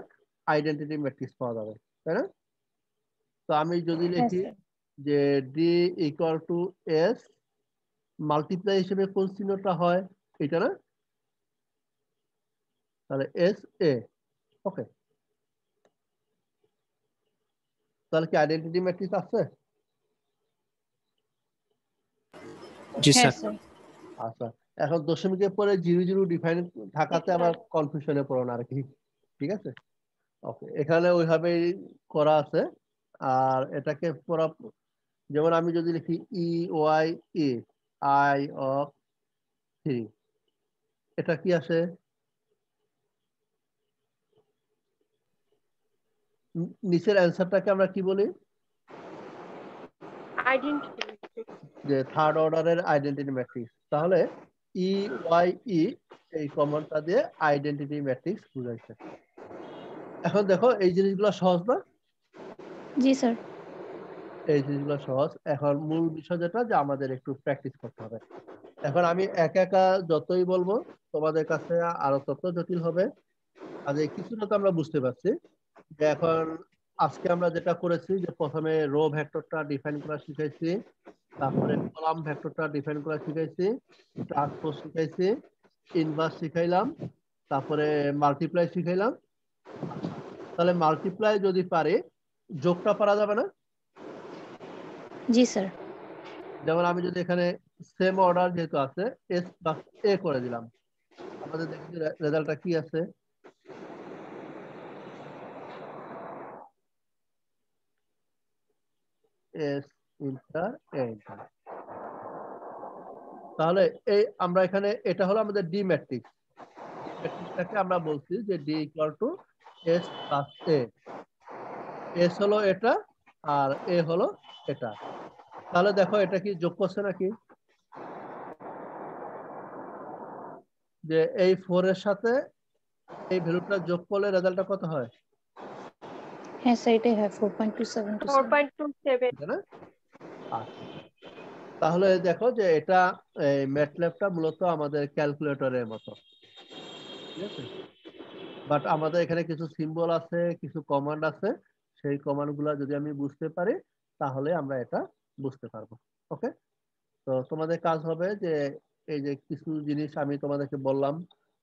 আইডেন্টিটি ম্যাট্রিক্স পাওয়া যাবে, তাই না? তো আমি যদি হ্যাঁ লিখি স্যার। যে D equal to S, multiply হিসেবে কোন চিহ্নটা হয়? এটা না? তাহলে এস এ। ওকে, তাহলে কি আইডেন্টিটি ম্যাট্রিক্স আছে? জি হ্যাঁ স্যার। স্যার। আচ্ছা, এখন দশমিকের পরে 00 ডিফাইন থাকাতে আবার কনফিউশনে পড়ো না আর কি, ঠিক আছে? ওকে, এখানে ওইভাবেই করা আছে। আর এটাকে পুরো, যেমন আমি যদি লিখি E Y E eye of 3, এটা কি আসে? নিচের অ্যান্সারটাকে আমরা কি বলি? Identity matrix. যে থার্ড অর্ডারের আইডেন্টিটি ম্যাট্রিক্স। তাহলে ই ওয়াই ই এই কমান্ডটা দিয়ে আইডেন্টিটি ম্যাট্রিক্স বুঝাইছে। এখন দেখো এই জিনিসগুলো সহজ না? জি স্যার। এই জিনিসগুলো সহজ। এখন মূল বিষয় যেটা, যে আমাদের একটু প্র্যাকটিস করতে হবে। এখন আমি একা একা যতই বলবো তোমাদের কাছে আরো তত জটিল হবে। আর এই কিছুটা তো আমরা বুঝতে পারছি, যে এখন আজকে আমরা যেটা করেছি, যে প্রথমে রো ভেক্টরটা ডিফাইন করা শিখাইছি, তারপরে কলাম ভেক্টরটা ডিফাইন করা শিখাইছি, ট্রান্সপোজ শিখাইছি, ইনভার্স শিখাইলাম, তারপরে মাল্টিপ্লাই শিখাইলাম। তাহলে মাল্টিপ্লাই যদি পারে, যোগটা পারা যাবে না? জি স্যার। যেমন আমি যদি এখানে সেম অর্ডার যেহেতু আছে, এস প্লাস এ করে দিলাম, আমাদের দেখি রেজাল্টটা কি আছে। এস ইন্টার এ ইন্টার। তাহলে এই আমরা এখানে, এটা হলো আমাদের ডি ম্যাট্রিক্স। ডি ম্যাট্রিক্সটাকে আমরা বলছি যে D equal to S plus A. S হলো এটা, আর এ হলো এটা। তাহলে দেখো এটা কি যোগ করছে নাকি? যে এই 4 এর সাথে এই ভ্যালুটা যোগ করলে রেজাল্টটা কত হয়? হ্যাঁ স্যার, এটাই হয় 4.272 স্যার। 4.27। তাই না? আচ্ছা, তাহলে দেখো যে এটা ম্যাটল্যাবটা মূলত আমাদের ক্যালকুলেটরের মতো, ঠিক আছে? বাট আমাদের এখানে কিছু সিম্বল আছে, কিছু কমান্ড আছে, সেই কমান্ড গুলা যদি আমি বুঝতে পারি, তাহলে আমরা এটা বুঝতে পারবো। ওকে, তো তোমাদের কাজ হবে যে এই যে কিছু জিনিস আমি তোমাদেরকে বললাম,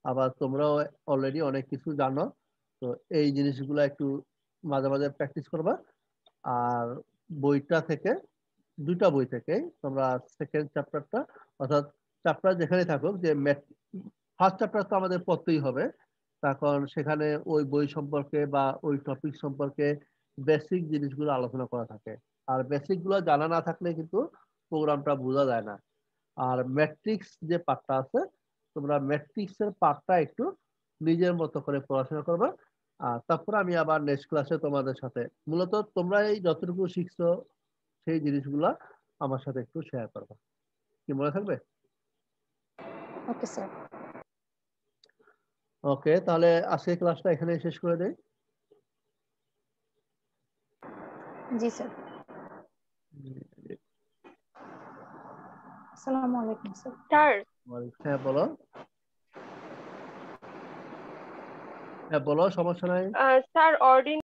আবার তোমরাও অলরেডি অনেক কিছু জানো, তো এই জিনিসগুলো একটু মাঝে মাঝে প্র্যাকটিস করবা। আর বইটা থেকে, দুইটা বই থেকে তোমরা সেকেন্ড চ্যাপ্টারটা, অর্থাৎ চ্যাপ্টার যেখানে থাকুক, যে ফার্স্ট চ্যাপ্টার তো আমাদের পড়তেই হবে, তখন সেখানে ওই বই সম্পর্কে বা ওই টপিক সম্পর্কে বেসিক জিনিসগুলো আলোচনা করা থাকে। আর বেসিক গুলো জানা না থাকলে কিন্তু প্রোগ্রামটা বোঝা যায় না। আর ম্যাট্রিক্স যে পার্টটা আছে, তোমরা ম্যাট্রিক্সের পার্টটা একটু নিজের মতো করে পড়াশোনা করবে। আর তারপর আমি আবার নেক্সট ক্লাসে তোমাদের সাথে মূলত তোমরা এই যতটুকু শিখছো সেই জিনিসগুলা আমার সাথে একটু শেয়ার করবে। কি মনে থাকবে? Okay, sir. ওকে, তাহলে আজকের ক্লাসটা এখানে শেষ করে দেই। জি স্যার। আসসালামু আলাইকুম স্যার। স্যার হ্যাঁ বলো। হ্যাঁ বলো, সমস্যা নাই। স্যার অর্ডিন